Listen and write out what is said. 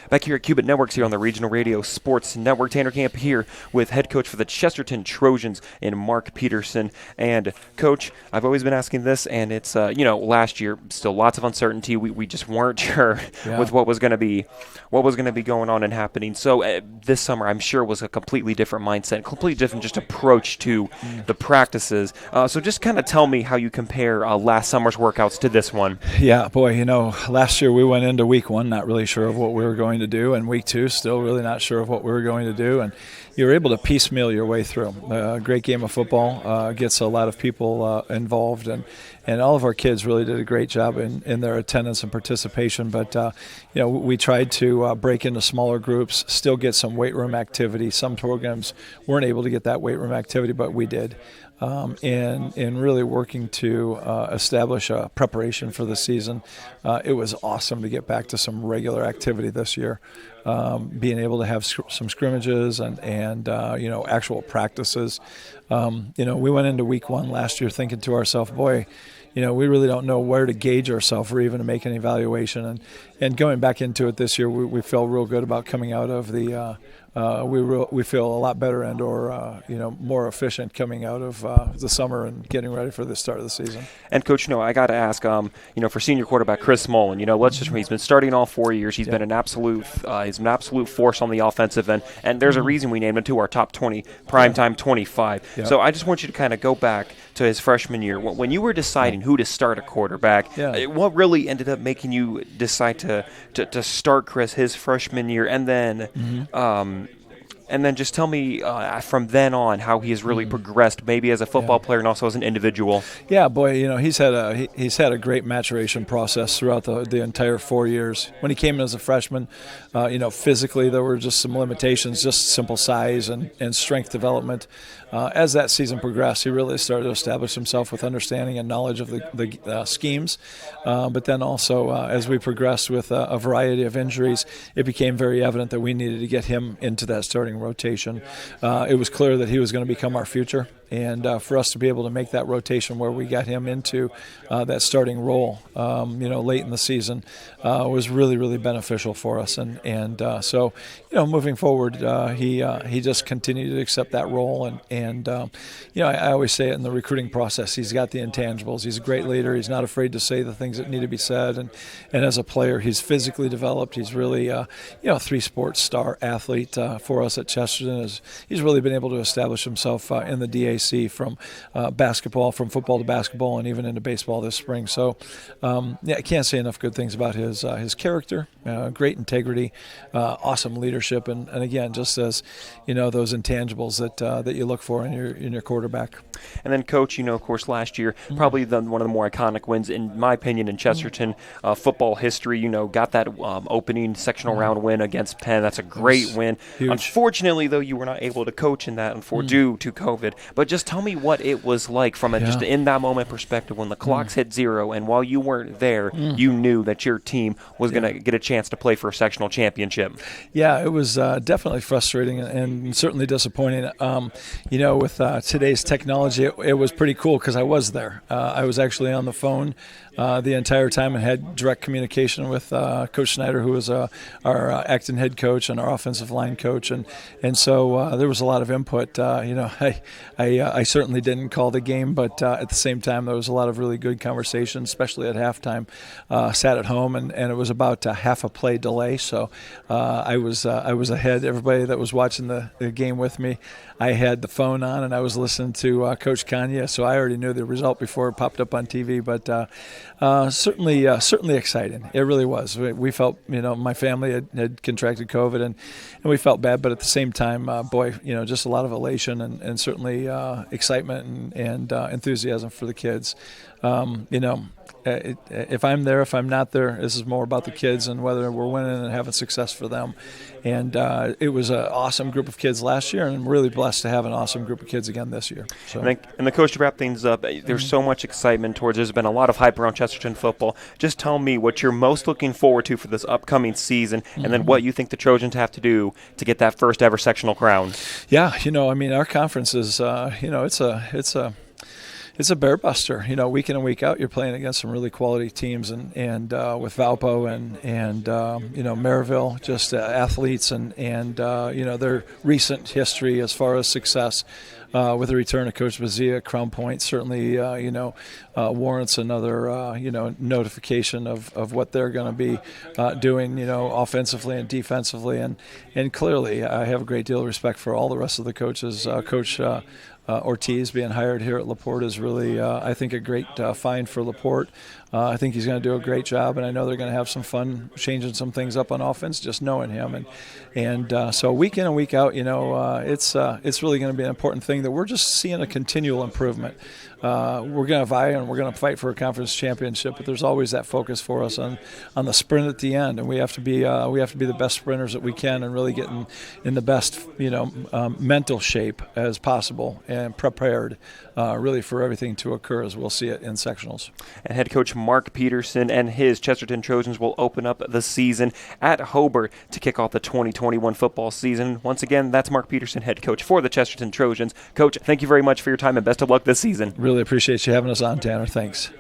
Back here at Cubit Networks here on the Regional Radio Sports Network. Tanner Camp here with head coach for the Chesterton Trojans in Mark Peterson. And Coach, I've always been asking this, and it's last year still lots of uncertainty. We just weren't sure with what was going to be going on and happening. So this summer, I'm sure was a completely different mindset, completely different just approach to the practices. So just kind of tell me how you compare last summer's workouts to this one. Yeah, boy, last year we went into week one not really sure of what we were going to do, and week two still really not sure of what we were going to do, and you were able to piecemeal your way through. A great game of football gets a lot of people involved, and all of our kids really did a great job in their attendance and participation. But we tried to break into smaller groups, still get some weight room activity. Some programs weren't able to get that weight room activity, but we did. And really working to establish a preparation for the season. It was awesome to get back to some regular activity this year. Being able to have some scrimmages and actual practices. We went into week one last year thinking to ourselves, boy, we really don't know where to gauge ourselves or even to make an evaluation. And going back into it this year, we felt real good about coming out of the we feel a lot better and more efficient coming out of the summer and getting ready for the start of the season. And Coach, I got to ask, for senior quarterback Chris Mullen, he's been starting all 4 years. He's been an absolute force on the offensive end, and there's a reason we named him to our top 20 primetime 25. So I just want you to kind of go back to his freshman year when you were deciding who to start a quarterback. What really ended up making you decide to start Chris his freshman year, and then and then just tell me from then on how he has really progressed, maybe as a football player and also as an individual. Yeah, boy, he's had a great maturation process throughout the entire 4 years. When he came in as a freshman, physically there were just some limitations, just simple size and strength development. As that season progressed, he really started to establish himself with understanding and knowledge of the schemes. But then also, as we progressed with a variety of injuries, it became very evident that we needed to get him into that starting rotation. It was clear that he was going to become our future. And for us to be able to make that rotation where we got him into that starting role, late in the season, was really, really beneficial for us. And so, moving forward, he just continued to accept that role. And I always say it in the recruiting process, he's got the intangibles. He's a great leader. He's not afraid to say the things that need to be said. And as a player, he's physically developed. He's really, a three-sport star athlete for us at Chesterton. He's really been able to establish himself in the DAC from from football to basketball, and even into baseball this spring. So, I can't say enough good things about his character, great integrity, awesome leadership, and again, just as those intangibles that you look for in your quarterback. And then, Coach, of course, last year probably one of the more iconic wins, in my opinion, in Chesterton football history. Got that opening sectional round win against Penn. That's a great win. Huge. Unfortunately, though, you were not able to coach in that due to COVID. But just tell me what it was like from just in that moment perspective when the clocks hit zero, and while you weren't there, you knew that your team was going to get a chance to play for a sectional championship. Yeah, it was definitely frustrating and certainly disappointing. With today's technology, it was pretty cool because I was there. I was actually on the phone the entire time and had direct communication with Coach Schneider, who was our acting head coach and our offensive line coach, and so there was a lot of input. I certainly didn't call the game, but at the same time there was a lot of really good conversation, especially at halftime. Sat at home and it was about half a play delay, so I was ahead. Everybody that was watching the game with me, I had the phone on and I was listening to Coach Kanye, so I already knew the result before it popped up on TV. But certainly exciting. It really was. We felt, my family had contracted COVID and we felt bad, but at the same time, just a lot of elation and certainly excitement and enthusiasm for the kids. If I'm there, if I'm not there, this is more about the kids and whether we're winning and having success for them. And it was an awesome group of kids last year, and I'm really blessed to have an awesome group of kids again this year. So. And the coach, to wrap things up, there's so much excitement towards. There's been a lot of hype around Chesterton football. Just tell me what you're most looking forward to for this upcoming season, and then what you think the Trojans have to do to get that first ever sectional crown. Yeah, our conference is, it's a it's a bear buster. Week in and week out, you're playing against some really quality teams, and with Valpo and Maryville, just athletes, and their recent history as far as success. With the return of Coach Bazia, Crown Point certainly warrants another notification of what they're going to be doing offensively and defensively, and clearly I have a great deal of respect for all the rest of the coaches. Coach Ortiz being hired here at LaPorte is really, I think, a great find for LaPorte. I think he's going to do a great job, and I know they're going to have some fun changing some things up on offense, just knowing him. And so week in and week out, it's really going to be an important thing that we're just seeing a continual improvement. We're going to vie and we're going to fight for a conference championship, but there's always that focus for us on the sprint at the end, and we have to be the best sprinters that we can, and really get in the best mental shape as possible, and prepared really for everything to occur as we'll see it in sectionals. And head coach Mark Peterson and his Chesterton Trojans will open up the season at Hobart to kick off the 2021 football season. Once again, that's Mark Peterson, head coach for the Chesterton Trojans. Coach, thank you very much for your time and best of luck this season. Really appreciate you having us on, Tanner. Thanks.